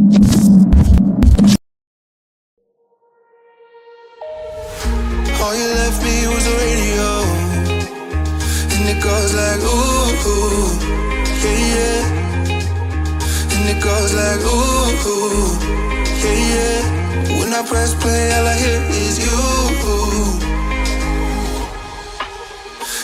All you left me was a radio, and it goes like ooh, yeah, yeah. And it goes like ooh, yeah, yeah. When I press play, all I hear is you.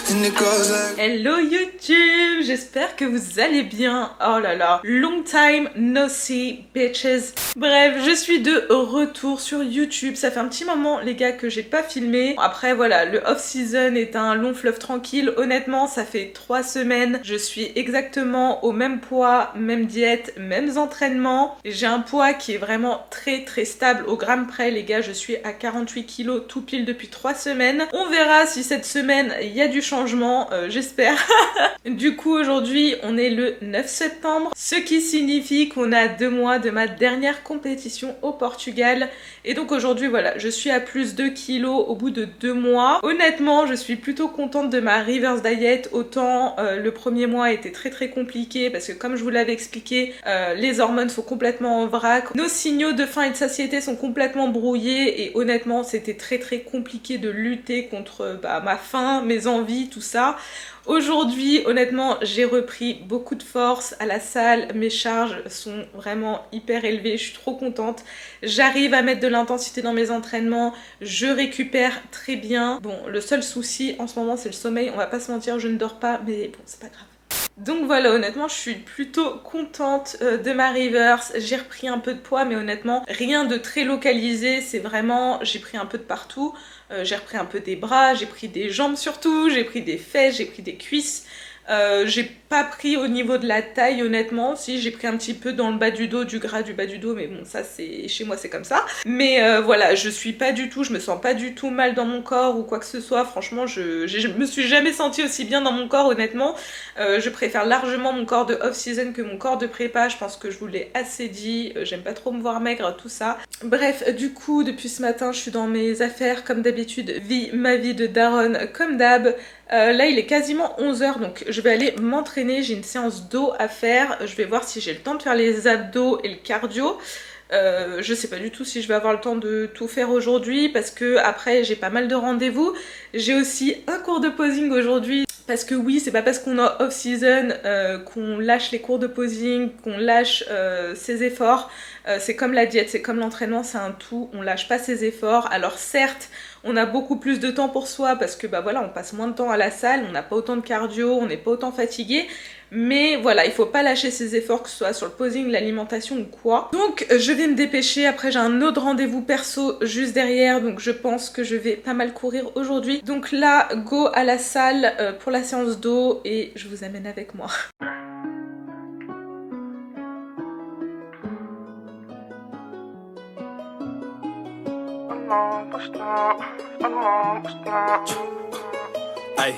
And it goes like... Hello YouTube, j'espère que vous allez bien. Oh là là, long time no see bitches. Bref, je suis de retour sur YouTube. Ça fait un petit moment les gars que j'ai pas filmé. Après voilà, le off-season est un long fleuve tranquille. Honnêtement, ça fait 3 semaines. Je suis exactement au même poids, même diète, mêmes entraînements. J'ai un poids qui est vraiment très stable au gramme près les gars. Je suis à 48 kg tout pile depuis 3 semaines. On verra si cette semaine il y a du changement, j'espère. Du coup aujourd'hui on est le 9 septembre, ce qui signifie qu'on a 2 mois de ma dernière compétition au Portugal. Et donc aujourd'hui voilà, je suis à plus 2 kilos au bout de 2 mois. Honnêtement je suis plutôt contente de ma reverse diet. Autant le premier mois était très compliqué parce que comme je vous l'avais expliqué, les hormones sont complètement en vrac. Nos signaux de faim et de satiété sont complètement brouillés et honnêtement c'était très compliqué de lutter contre ma faim, mes envies, tout ça. Aujourd'hui, honnêtement, j'ai repris beaucoup de force à la salle. Mes charges sont vraiment hyper élevées. Je suis trop contente. J'arrive à mettre de l'intensité dans mes entraînements. Je récupère très bien. Bon, le seul souci en ce moment, c'est le sommeil. On va pas se mentir, je ne dors pas, mais bon, c'est pas grave. Donc voilà, honnêtement, je suis plutôt contente de ma reverse. J'ai repris un peu de poids, mais honnêtement, rien de très localisé. C'est vraiment, j'ai pris un peu de partout. J'ai repris un peu des bras, j'ai pris des jambes surtout, j'ai pris des fesses, j'ai pris des cuisses. J'ai pas pris au niveau de la taille honnêtement, si j'ai pris un petit peu dans le bas du dos, du gras du bas du dos, mais bon ça c'est chez moi c'est comme ça. Mais voilà, je suis pas du tout, je me sens pas du tout mal dans mon corps ou quoi que ce soit. Franchement je me suis jamais sentie aussi bien dans mon corps honnêtement. Je préfère largement mon corps de off-season que mon corps de prépa, je pense que je vous l'ai assez dit. J'aime pas trop me voir maigre, tout ça. Bref, du coup depuis ce matin je suis dans mes affaires comme d'habitude, ma vie de daronne comme d'hab. Là il est quasiment 11h donc je vais aller m'entraîner, j'ai une séance d'eau à faire, je vais voir si j'ai le temps de faire les abdos et le cardio. Je sais pas du tout si je vais avoir le temps de tout faire aujourd'hui parce que après j'ai pas mal de rendez-vous. J'ai aussi un cours de posing aujourd'hui parce que oui, c'est pas parce qu'on est off-season qu'on lâche les cours de posing, qu'on lâche ses efforts. C'est comme la diète, c'est comme l'entraînement, c'est un tout, on lâche pas ses efforts. Alors certes, on a beaucoup plus de temps pour soi parce que bah voilà, on passe moins de temps à la salle, on n'a pas autant de cardio, on n'est pas autant fatigué. Mais voilà, il faut pas lâcher ses efforts, que ce soit sur le posing, l'alimentation ou quoi. Donc je vais me dépêcher, après j'ai un autre rendez-vous perso juste derrière, donc je pense que je vais pas mal courir aujourd'hui. Donc là, go à la salle pour la séance d'eau et je vous amène avec moi. Ay,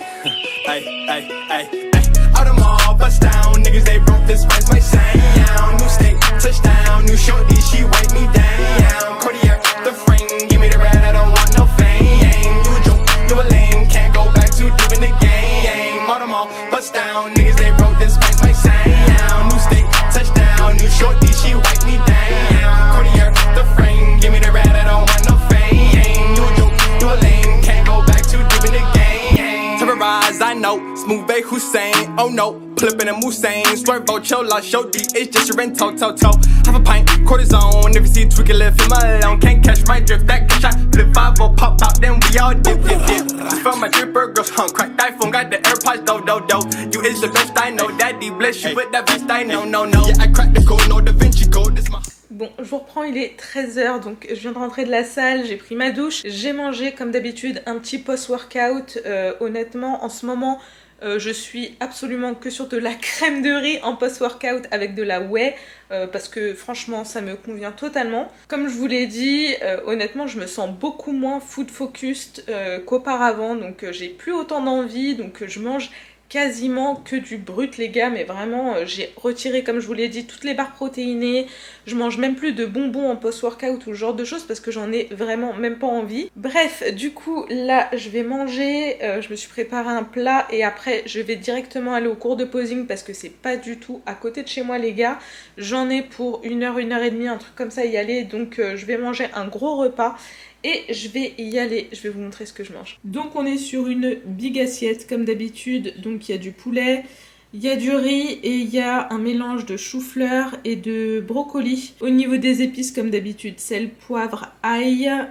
ay, ay, ay, ay. All them all bust down, niggas they broke this spice my sound. New stick, touchdown, new shorty, she wipe me down. Cartier, the frame, give me the red, I don't want no fame. You a joke, you a lame, can't go back too deep in the game. All them all bust down, niggas they broke this spice my sound. New stick, touchdown, new shorty, she wipe me down. Cartier, the frame, give me the red, I don't want no fame. You a joke, you a lame, can't go back too deep in the game. Terrorize, I know, smooth Bay Hussein, oh no, flipping a Musain, swerve, chola, show D, it's just your rent, toe. Half a pint, cortisone, if you see tweak a little, feel my alone, can't catch my drift, that shot, flip 5 or pop out, then we all dip. Just from my dripper, girls, cracked iPhone, got the AirPods, do. You is the best, I know, daddy bless you with that vest, I know, no. Yeah, I cracked the code, no Da Vinci code, this my... Bon, je vous reprends, il est 13h, donc je viens de rentrer de la salle, j'ai pris ma douche, j'ai mangé comme d'habitude un petit post-workout. Honnêtement, en ce moment, je suis absolument que sur de la crème de riz en post-workout avec de la whey, parce que franchement, ça me convient totalement. Comme je vous l'ai dit, honnêtement, je me sens beaucoup moins food focused qu'auparavant, donc j'ai plus autant d'envie, donc je mange quasiment que du brut les gars, mais vraiment j'ai retiré, comme je vous l'ai dit, toutes les barres protéinées. Je mange même plus de bonbons en post-workout ou ce genre de choses parce que j'en ai vraiment même pas envie. Bref, du coup là je vais manger, je me suis préparé un plat et après je vais directement aller au cours de posing parce que c'est pas du tout à côté de chez moi les gars. J'en ai pour 1 heure et demie, un truc comme ça y aller, donc je vais manger un gros repas. Et je vais y aller, je vais vous montrer ce que je mange. Donc on est sur une big assiette comme d'habitude, donc il y a du poulet, il y a du riz et il y a un mélange de chou-fleur et de brocoli. Au niveau des épices comme d'habitude, sel, poivre, ail,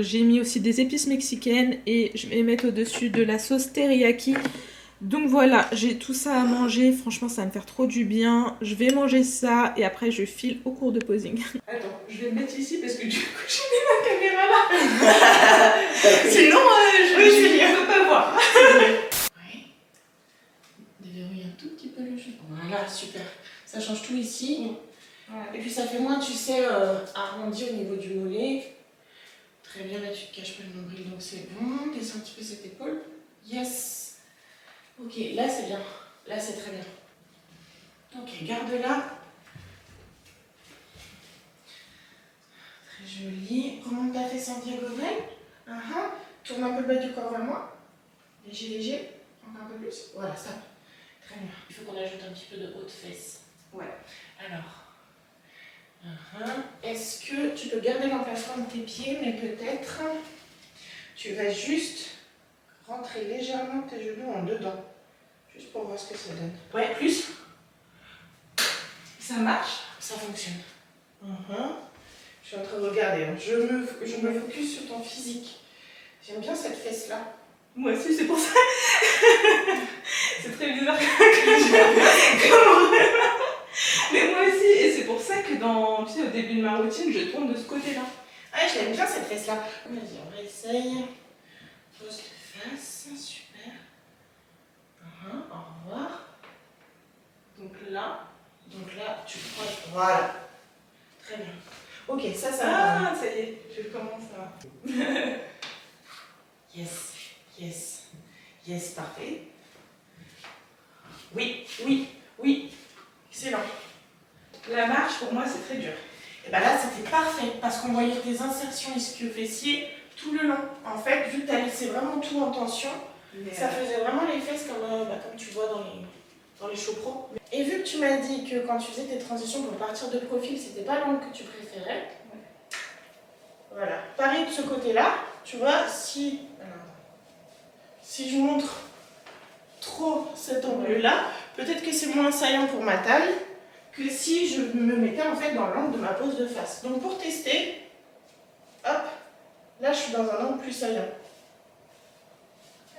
j'ai mis aussi des épices mexicaines et je vais mettre au-dessus de la sauce teriyaki. Donc voilà, j'ai tout ça à manger, franchement ça va me faire trop du bien. Je vais manger ça et après je file au cours de posing. Attends, je vais le mettre ici parce que du coup j'ai mis ma caméra là. Sinon je peux pas voir. Ouais. Déverrouille un tout petit peu le jeu. Voilà, super. Ça change tout ici. Ouais. Et puis ça fait moins, tu sais, arrondi au niveau du mollet. Très bien, là tu te caches pas le nombril donc c'est bon. Descends un petit peu cette épaule. Yes. Ok, là c'est bien, là c'est très bien. Ok, garde-la. Très joli. Remonte ta fesse en diagonale. Tourne un peu le bas du corps vers moi. Léger, léger. Encore un peu plus. Voilà, stop. Très bien. Il faut qu'on ajoute un petit peu de haute fesse. Ouais. Alors. Est-ce que tu peux garder l'emplacement de tes pieds, mais peut-être tu vas juste rentrer légèrement tes genoux en dedans. Juste pour voir ce que ça donne. Ouais, plus. Ça marche. Ça fonctionne. Je suis en train de regarder. Hein. Je me focus sur ton physique. J'aime bien cette fesse-là. Moi aussi, c'est pour ça. C'est très bizarre. Mais moi aussi, et c'est pour ça que tu sais, au début de ma routine, je tourne de ce côté-là. Ah, je l'aime bien cette fesse-là. Vas-y, on réessaye. Pose les fesses, super. Au revoir. Donc là, tu croises. Voilà. Très bien. Ok, ça va. Ah, ça y est, je commence à... Yes, yes, yes, parfait. Oui, oui, oui. Excellent. La marche, pour moi, c'est très dur. Et bien là, c'était parfait parce qu'on voyait des insertions ischio-fessiers tout le long. En fait, vu que tu as laissé vraiment tout en tension, ça faisait vraiment les fesses comme tu vois dans les chopros. Et vu que tu m'as dit que quand tu faisais tes transitions pour partir de profil, c'était pas l'angle que tu préférais. Voilà. Pareil de ce côté-là, tu vois, si je montre trop cet angle-là, peut-être que c'est moins saillant pour ma taille que si je me mettais en fait dans l'angle de ma pose de face. Donc pour tester, hop, là je suis dans un angle plus saillant.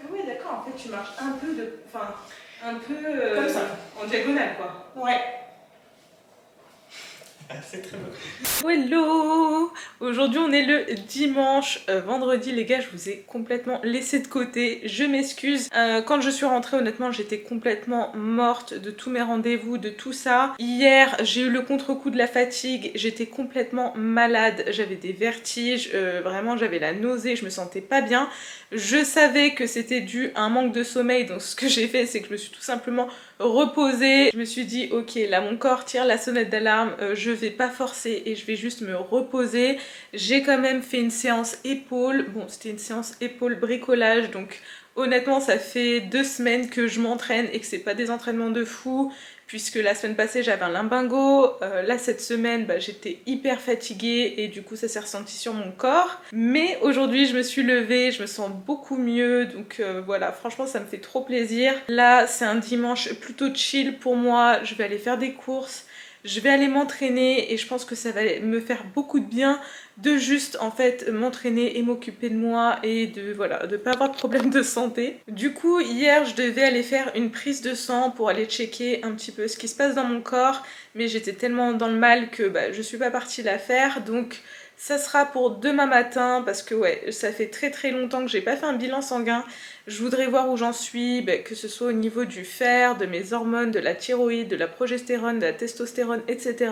Ah oui, d'accord, en fait tu marches un peu comme ça, en diagonale quoi. Ouais. C'est très beau. Hello! Aujourd'hui on est le dimanche, vendredi les gars, je vous ai complètement laissé de côté, je m'excuse. Quand je suis rentrée honnêtement j'étais complètement morte de tous mes rendez-vous, de tout ça. Hier j'ai eu le contre-coup de la fatigue, j'étais complètement malade, j'avais des vertiges, vraiment j'avais la nausée, je me sentais pas bien. Je savais que c'était dû à un manque de sommeil, donc ce que j'ai fait c'est que je me suis tout simplement reposée. Je me suis dit ok là mon corps tire la sonnette d'alarme, je vais pas forcer et je vais juste me reposer. J'ai quand même fait une séance épaules, bon c'était une séance épaules bricolage donc honnêtement ça fait 2 semaines que je m'entraîne et que c'est pas des entraînements de fou puisque la semaine passée j'avais un lumbago, là cette semaine j'étais hyper fatiguée et du coup ça s'est ressenti sur mon corps. Mais aujourd'hui je me suis levée, je me sens beaucoup mieux donc voilà franchement ça me fait trop plaisir. Là c'est un dimanche plutôt chill pour moi, je vais aller faire des courses. Je vais aller m'entraîner et je pense que ça va me faire beaucoup de bien de juste en fait m'entraîner et m'occuper de moi et de voilà de pas avoir de problème de santé. Du coup hier je devais aller faire une prise de sang pour aller checker un petit peu ce qui se passe dans mon corps mais j'étais tellement dans le mal que je suis pas partie la faire donc ça sera pour demain matin parce que ouais ça fait très longtemps que j'ai pas fait un bilan sanguin. Je voudrais voir où j'en suis, que ce soit au niveau du fer, de mes hormones, de la thyroïde, de la progestérone, de la testostérone, etc.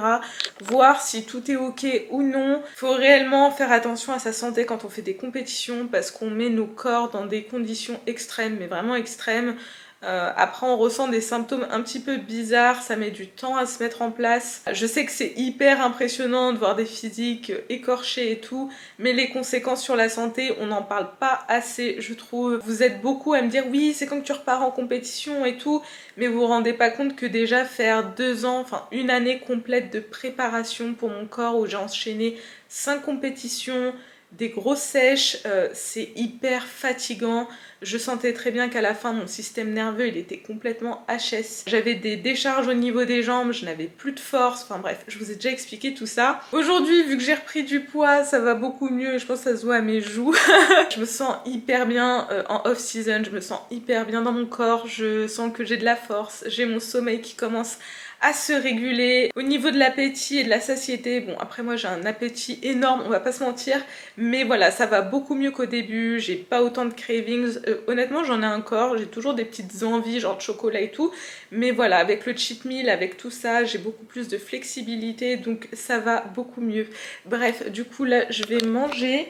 Voir si tout est ok ou non. Faut réellement faire attention à sa santé quand on fait des compétitions parce qu'on met nos corps dans des conditions extrêmes, mais vraiment extrêmes. Après on ressent des symptômes un petit peu bizarres, ça met du temps à se mettre en place. Je sais que c'est hyper impressionnant de voir des physiques écorchés et tout, mais les conséquences sur la santé, on n'en parle pas assez, je trouve. Vous êtes beaucoup à me dire oui, c'est quand tu repars en compétition et tout, mais vous vous rendez pas compte que déjà faire 2 ans, enfin une année complète de préparation pour mon corps où j'ai enchaîné 5 compétitions, des grosses sèches, c'est hyper fatigant. Je sentais très bien qu'à la fin mon système nerveux il était complètement HS. J'avais des décharges au niveau des jambes, je n'avais plus de force, enfin bref, je vous ai déjà expliqué tout ça. Aujourd'hui vu que j'ai repris du poids, ça va beaucoup mieux et je pense que ça se voit à mes joues. Je me sens hyper bien en off-season, je me sens hyper bien dans mon corps, je sens que j'ai de la force, j'ai mon sommeil qui commence à se réguler. Au niveau de l'appétit et de la satiété, bon après moi j'ai un appétit énorme, on va pas se mentir, mais voilà, ça va beaucoup mieux qu'au début, j'ai pas autant de cravings, honnêtement j'en ai encore, j'ai toujours des petites envies genre de chocolat et tout, mais voilà, avec le cheat meal, avec tout ça, j'ai beaucoup plus de flexibilité, donc ça va beaucoup mieux. Bref, du coup là je vais manger.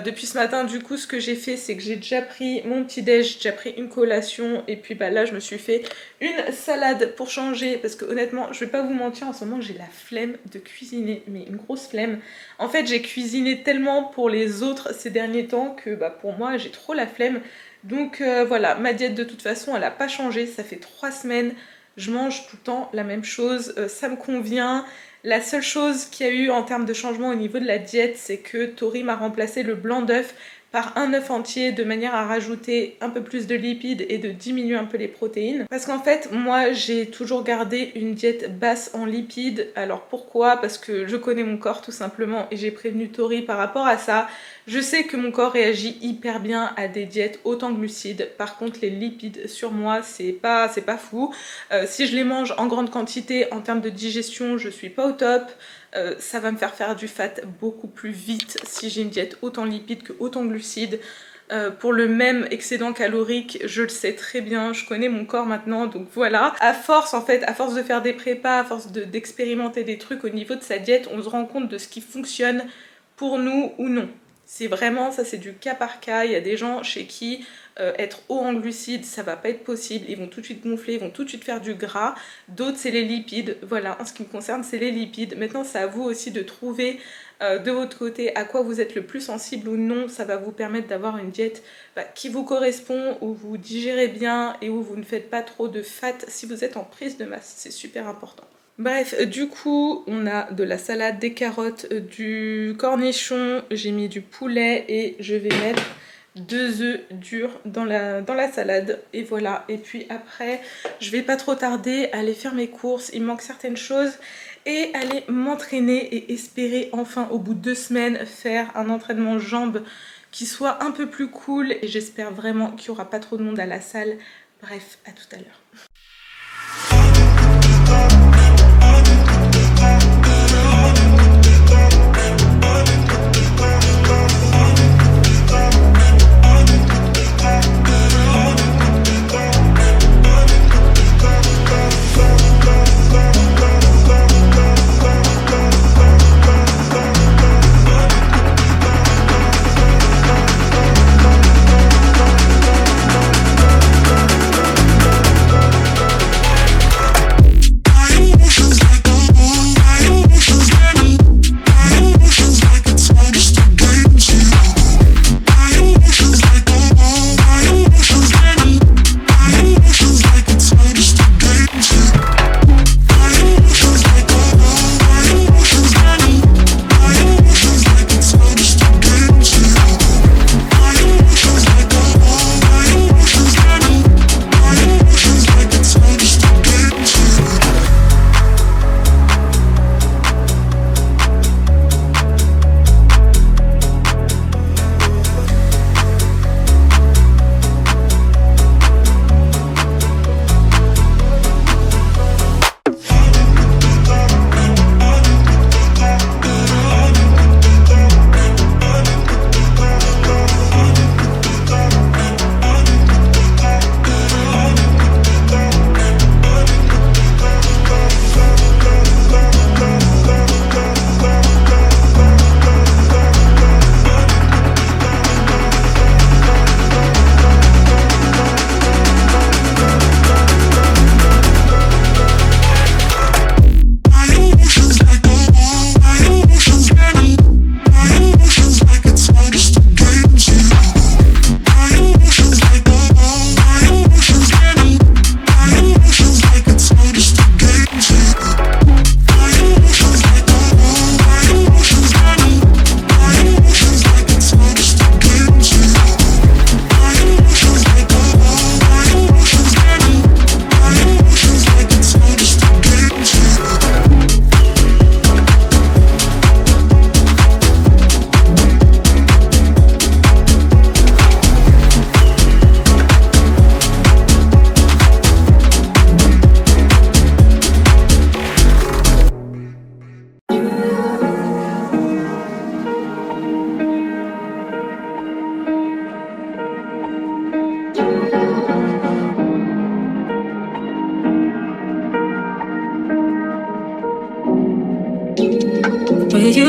Depuis ce matin du coup ce que j'ai fait c'est que j'ai déjà pris mon petit déj, j'ai déjà pris une collation et puis bah là je me suis fait une salade pour changer parce que honnêtement je vais pas vous mentir, en ce moment j'ai la flemme de cuisiner, mais une grosse flemme. En fait j'ai cuisiné tellement pour les autres ces derniers temps que bah pour moi j'ai trop la flemme. Donc voilà, ma diète de toute façon elle a pas changé, ça fait 3 semaines, je mange tout le temps la même chose, ça me convient. La seule chose qu'il y a eu en termes de changement au niveau de la diète, c'est que Tori m'a remplacé le blanc d'œuf par un œuf entier de manière à rajouter un peu plus de lipides et de diminuer un peu les protéines. Parce qu'en fait, moi j'ai toujours gardé une diète basse en lipides. Alors pourquoi? Parce que je connais mon corps tout simplement et j'ai prévenu Tori par rapport à ça. Je sais que mon corps réagit hyper bien à des diètes hautes en glucides. Par contre, les lipides sur moi, c'est pas fou. Si je les mange en grande quantité, en termes de digestion, je suis pas au top. Ça va me faire du fat beaucoup plus vite si j'ai une diète haute en lipides que haute en glucides. Pour le même excédent calorique, je le sais très bien, je connais mon corps maintenant, donc voilà. À force de faire des prépas, à force d'expérimenter des trucs au niveau de sa diète, on se rend compte de ce qui fonctionne pour nous ou non. C'est vraiment, ça c'est du cas par cas, il y a des gens chez qui être haut en glucides, ça va pas être possible, ils vont tout de suite gonfler, ils vont tout de suite faire du gras. D'autres c'est les lipides, voilà, en ce qui me concerne c'est les lipides. Maintenant c'est à vous aussi de trouver de votre côté à quoi vous êtes le plus sensible ou non. Ça va vous permettre d'avoir une diète qui vous correspond, où vous digérez bien et où vous ne faites pas trop de fat si vous êtes en prise de masse, c'est super important. Bref, du coup, on a de la salade, des carottes, du cornichon, j'ai mis du poulet et je vais mettre 2 œufs durs dans la salade. Et voilà, et puis après, je vais pas trop tarder à aller faire mes courses, il me manque certaines choses, et aller m'entraîner et espérer enfin, au bout de 2 semaines, faire un entraînement jambes qui soit un peu plus cool. Et j'espère vraiment qu'il n'y aura pas trop de monde à la salle. Bref, à tout à l'heure.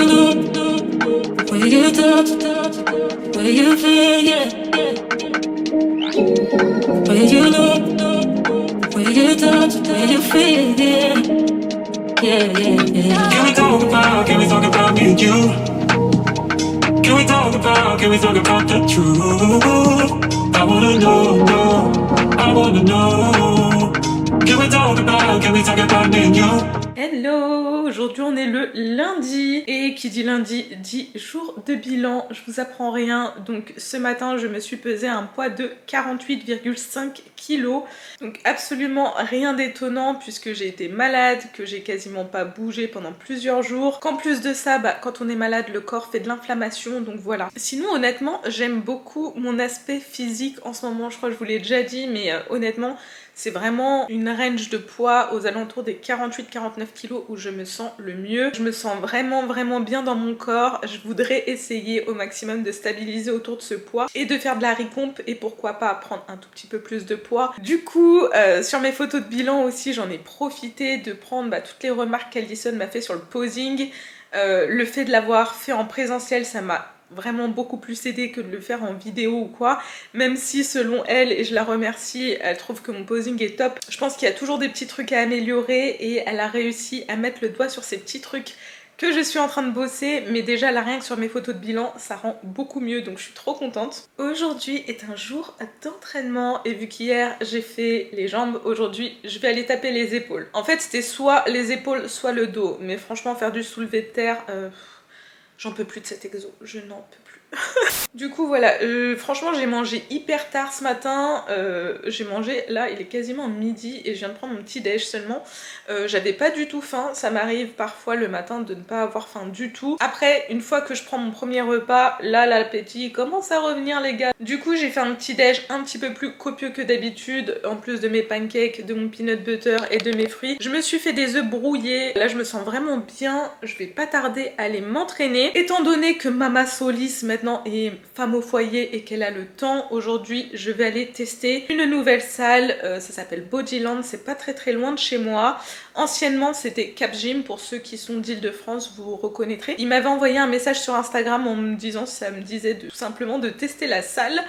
you look, where you touch, where you feel, yeah. Where you look, where you touch, where you feel, yeah. Yeah, yeah, yeah. Can we talk about me and you? Can we talk about the truth? I wanna know, I wanna know. Can we talk about me and you? Hello, aujourd'hui on est le lundi et qui dit lundi dit jour de bilan, je vous apprends rien. Donc ce matin je me suis pesée à un poids de 48,5 kg, donc absolument rien d'étonnant puisque j'ai été malade, que j'ai quasiment pas bougé pendant plusieurs jours, qu'en plus de ça quand on est malade le corps fait de l'inflammation, donc voilà. Sinon honnêtement j'aime beaucoup mon aspect physique en ce moment, je crois que je vous l'ai déjà dit, mais honnêtement c'est vraiment une range de poids aux alentours des 48-49 kg où je me sens le mieux. Je me sens vraiment bien dans mon corps. Je voudrais essayer au maximum de stabiliser autour de ce poids et de faire de la repompe et pourquoi pas prendre un tout petit peu plus de poids. Du coup, sur mes photos de bilan aussi, j'en ai profité de prendre toutes les remarques qu'Alison m'a fait sur le posing. Le fait de l'avoir fait en présentiel, ça m'a vraiment beaucoup plus aidé que de le faire en vidéo ou quoi, même si selon elle, et je la remercie, elle trouve que mon posing est top. Je pense qu'il y a toujours des petits trucs à améliorer et elle a réussi à mettre le doigt sur ces petits trucs que je suis en train de bosser, mais déjà là rien que sur mes photos de bilan ça rend beaucoup mieux, donc je suis trop contente. Aujourd'hui est un jour d'entraînement et vu qu'hier j'ai fait les jambes, aujourd'hui je vais aller taper les épaules. En fait c'était soit les épaules soit le dos, mais franchement faire du soulevé de terre, j'en peux plus de cet exo, je n'en peux plus. Du coup voilà, franchement j'ai mangé hyper tard ce matin, j'ai mangé, là il est quasiment midi et je viens de prendre mon petit déj seulement. J'avais pas du tout faim, ça m'arrive parfois le matin de ne pas avoir faim du tout. Après une fois que je prends mon premier repas, là l'appétit commence à revenir les gars. Du coup j'ai fait un petit déj un petit peu plus copieux que d'habitude, en plus de mes pancakes, de mon peanut butter et de mes fruits. Je me suis fait des œufs brouillés, là je me sens vraiment bien, je vais pas tarder à aller m'entraîner. Étant donné que Mama Solis maintenant est femme au foyer et qu'elle a le temps, aujourd'hui je vais aller tester une nouvelle salle, ça s'appelle Bodyland, c'est pas très loin de chez moi. Anciennement c'était Cap Gym, pour ceux qui sont d'Île-de-France vous reconnaîtrez. Il m'avait envoyé un message sur Instagram en me disant, ça me disait tout simplement de tester la salle,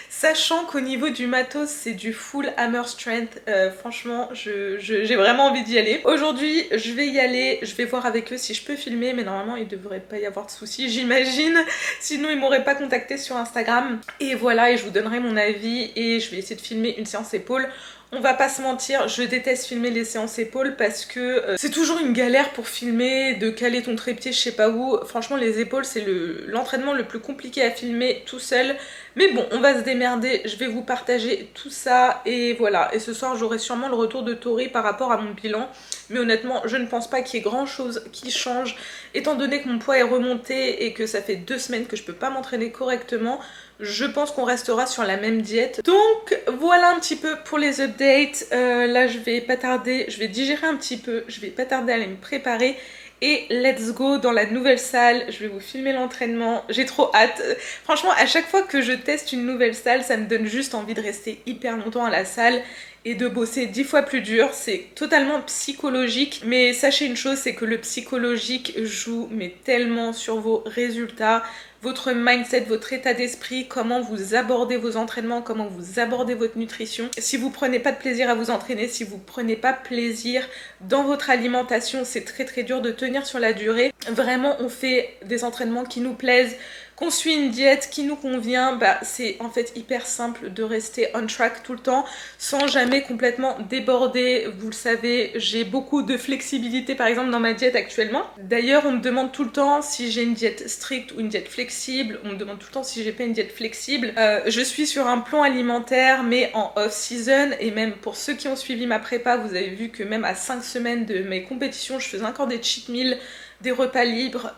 sachant qu'au niveau du matos c'est du full hammer strength. Franchement j'ai vraiment envie d'y aller. Aujourd'hui je vais y aller, je vais voir avec eux si je peux filmer, mais normalement il devrait pas y avoir de soucis j'imagine, sinon ils m'auraient pas contacté sur Instagram. Et voilà, et je vous donnerai mon avis et je vais essayer de filmer une séance épaule. On va pas se mentir, je déteste filmer les séances épaules parce que c'est toujours une galère pour filmer, de caler ton trépied je sais pas où. Franchement les épaules c'est l'entraînement le plus compliqué à filmer tout seul. Mais bon, on va se démerder, je vais vous partager tout ça et voilà. Et ce soir j'aurai sûrement le retour de Tori par rapport à mon bilan. Mais honnêtement je ne pense pas qu'il y ait grand chose qui change étant donné que mon poids est remonté et que ça fait 2 semaines que je peux pas m'entraîner correctement. Je pense qu'on restera sur la même diète. Donc voilà un petit peu pour les updates. Là je vais pas tarder, je vais digérer un petit peu, je vais pas tarder à aller me préparer. Et let's go dans la nouvelle salle, je vais vous filmer l'entraînement, j'ai trop hâte. Franchement à chaque fois que je teste une nouvelle salle, ça me donne juste envie de rester hyper longtemps à la salle et de bosser 10 fois plus dur. C'est totalement psychologique, mais sachez une chose, c'est que le psychologique joue mais tellement sur vos résultats, votre mindset, votre état d'esprit, comment vous abordez vos entraînements, comment vous abordez votre nutrition. Si vous prenez pas de plaisir à vous entraîner, si vous prenez pas plaisir dans votre alimentation, c'est très dur de tenir sur la durée. Vraiment on fait des entraînements qui nous plaisent, qu'on suit une diète qui nous convient, c'est en fait hyper simple de rester on track tout le temps sans jamais complètement déborder. Vous le savez, j'ai beaucoup de flexibilité par exemple dans ma diète actuellement. D'ailleurs on me demande tout le temps si j'ai une diète stricte ou une diète flexible, on me demande tout le temps si j'ai pas une diète flexible. Je suis sur un plan alimentaire mais en off-season, et même pour ceux qui ont suivi ma prépa, vous avez vu que même à 5 semaines de mes compétitions, je faisais encore des cheat meals, des repas libres.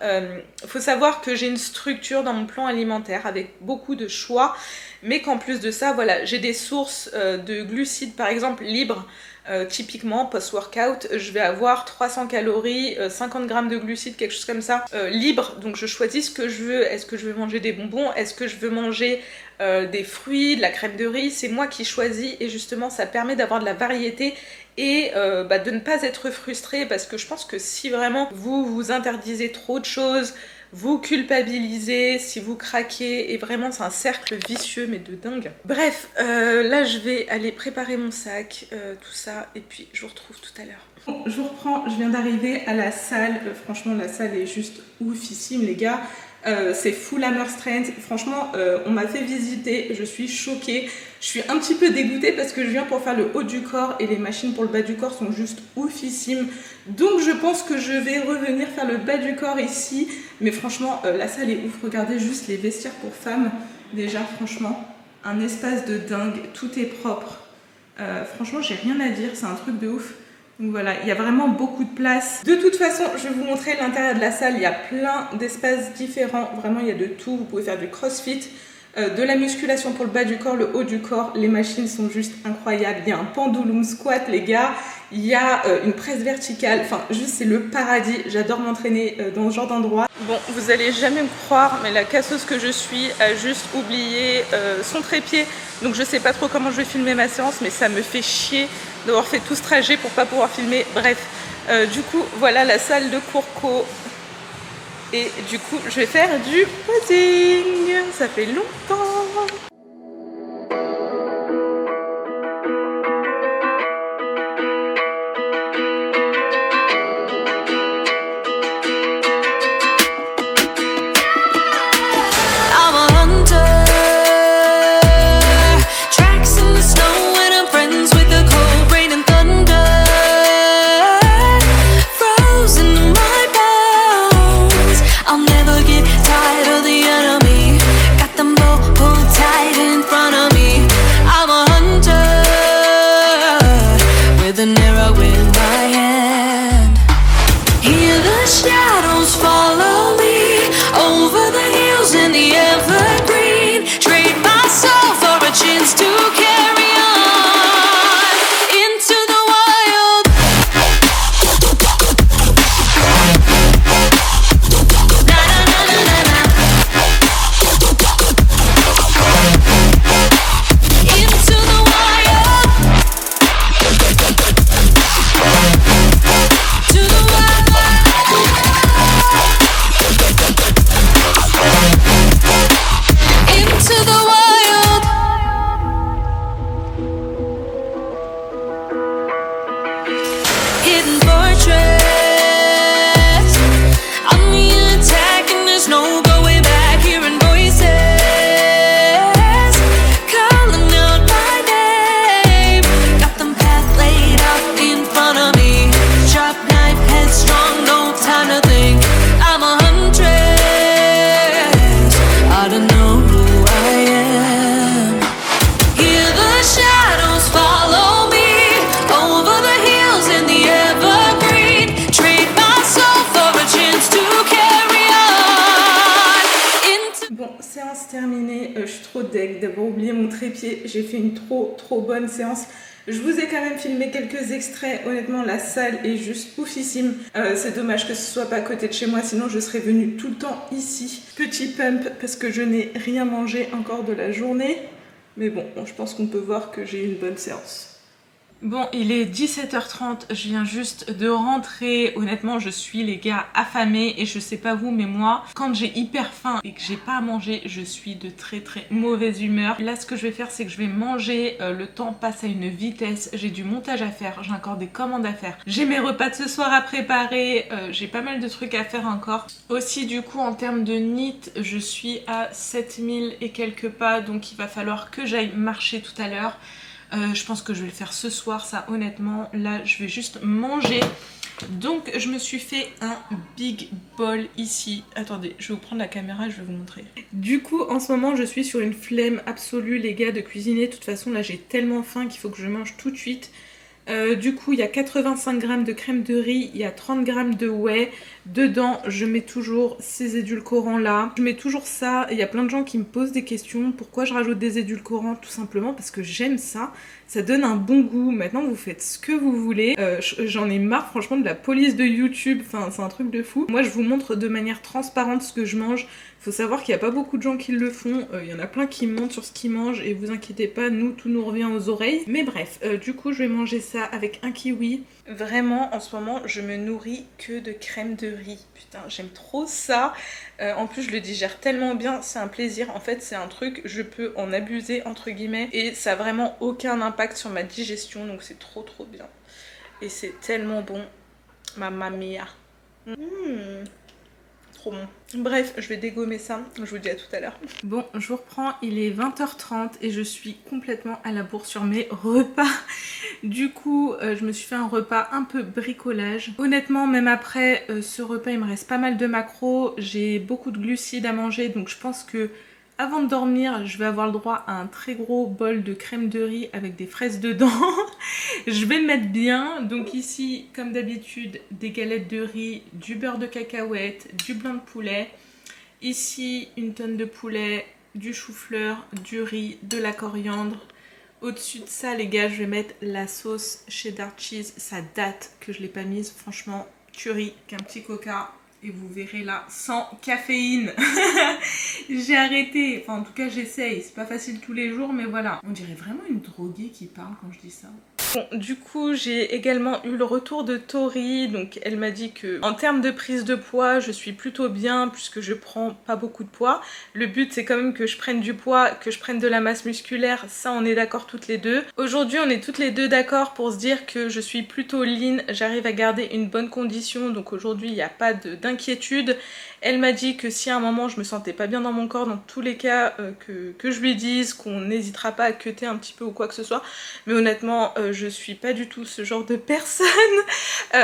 Faut savoir que j'ai une structure dans mon plan alimentaire avec beaucoup de choix, mais qu'en plus de ça, voilà, j'ai des sources de glucides par exemple libres. Typiquement post-workout je vais avoir 300 calories, 50 grammes de glucides, quelque chose comme ça, libre. Donc je choisis ce que je veux. Est-ce que je veux manger des bonbons, est-ce que je veux manger des fruits, de la crème de riz? C'est moi qui choisis et justement ça permet d'avoir de la variété et de ne pas être frustré, parce que je pense que si vraiment vous vous interdisez trop de choses, vous culpabilisez, si vous craquez, et vraiment c'est un cercle vicieux mais de dingue. Bref, là je vais aller préparer mon sac, tout ça, et puis je vous retrouve tout à l'heure. Bon, je vous reprends, je viens d'arriver à la salle, franchement la salle est juste oufissime les gars. C'est full hammer strength, franchement on m'a fait visiter, je suis choquée, je suis un petit peu dégoûtée parce que je viens pour faire le haut du corps et les machines pour le bas du corps sont juste oufissimes, donc je pense que je vais revenir faire le bas du corps ici, mais franchement la salle est ouf. Regardez juste les vestiaires pour femmes, déjà franchement un espace de dingue, tout est propre, franchement j'ai rien à dire, c'est un truc de ouf. Donc voilà, il y a vraiment beaucoup de place. De toute façon, je vais vous montrer l'intérieur de la salle. Il y a plein d'espaces différents. Vraiment, il y a de tout. Vous pouvez faire du crossfit, de la musculation pour le bas du corps, le haut du corps. Les machines sont juste incroyables. Il y a un pendulum squat, les gars. Il y a une presse verticale. Enfin, juste, c'est le paradis. J'adore m'entraîner dans ce genre d'endroit. Bon, vous allez jamais me croire, mais la casseuse que je suis a juste oublié son trépied. Donc je sais pas trop comment je vais filmer ma séance, mais ça me fait chier d'avoir fait tout ce trajet pour pas pouvoir filmer. Bref, du coup voilà la salle de Courco et du coup je vais faire du posing, ça fait longtemps. D'avoir oublié mon trépied, j'ai fait une trop bonne séance. Je vous ai quand même filmé quelques extraits, honnêtement la salle est juste oufissime. C'est dommage que ce soit pas à côté de chez moi, sinon je serais venue tout le temps ici. Petit pump parce que je n'ai rien mangé encore de la journée, mais bon, je pense qu'on peut voir que j'ai eu une bonne séance. Bon, il est 17h30, je viens juste de rentrer. Honnêtement, je suis, les gars, affamée. Et je sais pas vous, mais moi, quand j'ai hyper faim et que j'ai pas à manger, je suis de très mauvaise humeur. Là, ce que je vais faire, c'est que je vais manger. Le temps passe à une vitesse. J'ai du montage à faire, j'ai encore des commandes à faire. J'ai mes repas de ce soir à préparer. J'ai pas mal de trucs à faire encore. Aussi, du coup, en termes de NEAT, je suis à 7000 et quelques pas. Donc, il va falloir que j'aille marcher tout à l'heure. Je pense que je vais le faire ce soir, ça honnêtement. Là je vais juste manger. Donc je me suis fait un big bol ici. Attendez, je vais vous prendre la caméra et je vais vous montrer. Du coup en ce moment je suis sur une flemme absolue les gars de cuisiner. De toute façon là j'ai tellement faim qu'il faut que je mange tout de suite. Du coup il y a 85 g de crème de riz, il y a 30 g de whey. Dedans je mets toujours ces édulcorants là. Je mets toujours ça. Il y a plein de gens qui me posent des questions. Pourquoi je rajoute des édulcorants? Tout simplement parce que j'aime ça. Ça donne un bon goût. Maintenant vous faites ce que vous voulez. J'en ai marre franchement de la police de YouTube. Enfin c'est un truc de fou. Moi je vous montre de manière transparente ce que je mange. Faut savoir qu'il n'y a pas beaucoup de gens qui le font. Il y en a plein qui mentent sur ce qu'ils mangent. Et vous inquiétez pas, nous tout nous revient aux oreilles. Mais bref, du coup je vais manger ça avec un kiwi. Vraiment en ce moment je me nourris que de crème de riz. Putain j'aime trop ça. En plus je le digère tellement bien, c'est un plaisir. En fait c'est un truc, je peux en abuser entre guillemets. Et ça a vraiment aucun impact sur ma digestion. Donc c'est trop bien. Et c'est tellement bon. Mamma mia. Trop bon. Bref, je vais dégommer ça, je vous dis à tout à l'heure. Bon, je vous reprends, il est 20h30 et je suis complètement à la bourre sur mes repas. Du coup, je me suis fait un repas un peu bricolage. Honnêtement, même après ce repas, il me reste pas mal de macros. J'ai beaucoup de glucides à manger, donc je pense que avant de dormir, je vais avoir le droit à un très gros bol de crème de riz avec des fraises dedans. Je vais le mettre bien. Donc ici, comme d'habitude, des galettes de riz, du beurre de cacahuète, du blanc de poulet. Ici, une tonne de poulet, du chou-fleur, du riz, de la coriandre. Au-dessus de ça, les gars, je vais mettre la sauce cheddar cheese. Ça date que je ne l'ai pas mise. Franchement, curry, qu'un petit coca. Et vous verrez là, sans caféine. J'ai arrêté, enfin en tout cas j'essaye, c'est pas facile tous les jours mais voilà. On dirait vraiment une droguée qui parle quand je dis ça. Bon, du coup j'ai également eu le retour de Tori, donc elle m'a dit que en termes de prise de poids je suis plutôt bien puisque je prends pas beaucoup de poids. Le but c'est quand même que je prenne du poids, que je prenne de la masse musculaire, ça on est d'accord toutes les deux. Aujourd'hui on est toutes les deux d'accord pour se dire que je suis plutôt lean, j'arrive à garder une bonne condition, donc aujourd'hui il n'y a pas d'inquiétude. Elle m'a dit que si à un moment je me sentais pas bien dans mon corps, dans tous les cas que je lui dise, qu'on n'hésitera pas à cutter un petit peu ou quoi que ce soit. Mais honnêtement je suis pas du tout ce genre de personne.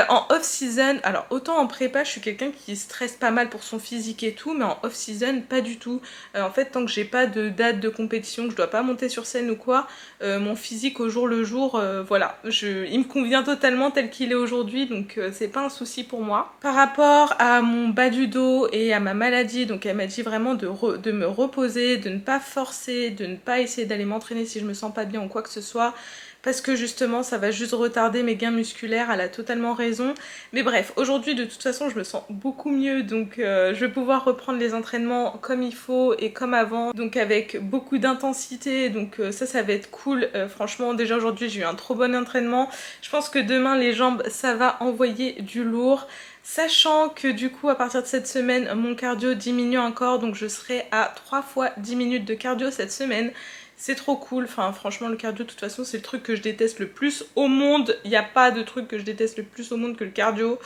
En off-season, alors autant en prépa je suis quelqu'un qui stresse pas mal pour son physique et tout, mais en off-season pas du tout. En fait tant que j'ai pas de date de compétition, que je dois pas monter sur scène ou quoi, mon physique au jour le jour, voilà, il me convient totalement tel qu'il est aujourd'hui, donc c'est pas un souci pour moi. Par rapport à mon bas du dos et à ma maladie, donc elle m'a dit vraiment de me reposer, de ne pas forcer, de ne pas essayer d'aller m'entraîner si je me sens pas bien ou quoi que ce soit, parce que justement ça va juste retarder mes gains musculaires. Elle a totalement raison. Mais bref, aujourd'hui de toute façon je me sens beaucoup mieux, donc je vais pouvoir reprendre les entraînements comme il faut et comme avant, donc avec beaucoup d'intensité, donc ça va être cool. Franchement déjà aujourd'hui j'ai eu un trop bon entraînement. Je pense que demain les jambes ça va envoyer du lourd. Sachant que du coup à partir de cette semaine mon cardio diminue encore, donc je serai à 3 fois 10 minutes de cardio cette semaine. C'est trop cool, enfin franchement le cardio de toute façon c'est le truc que je déteste le plus au monde. Il n'y a pas de truc que je déteste le plus au monde que le cardio.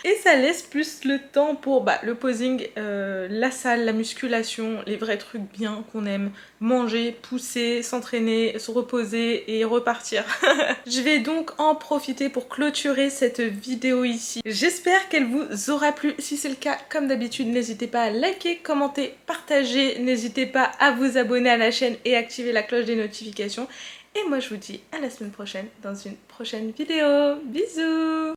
Et ça laisse plus le temps pour le posing, la salle, la musculation, les vrais trucs bien qu'on aime. Manger, pousser, s'entraîner, se reposer et repartir. Je vais donc en profiter pour clôturer cette vidéo ici. J'espère qu'elle vous aura plu. Si c'est le cas, comme d'habitude, n'hésitez pas à liker, commenter, partager. N'hésitez pas à vous abonner à la chaîne et activer la cloche des notifications. Et moi je vous dis à la semaine prochaine dans une prochaine vidéo. Bisous!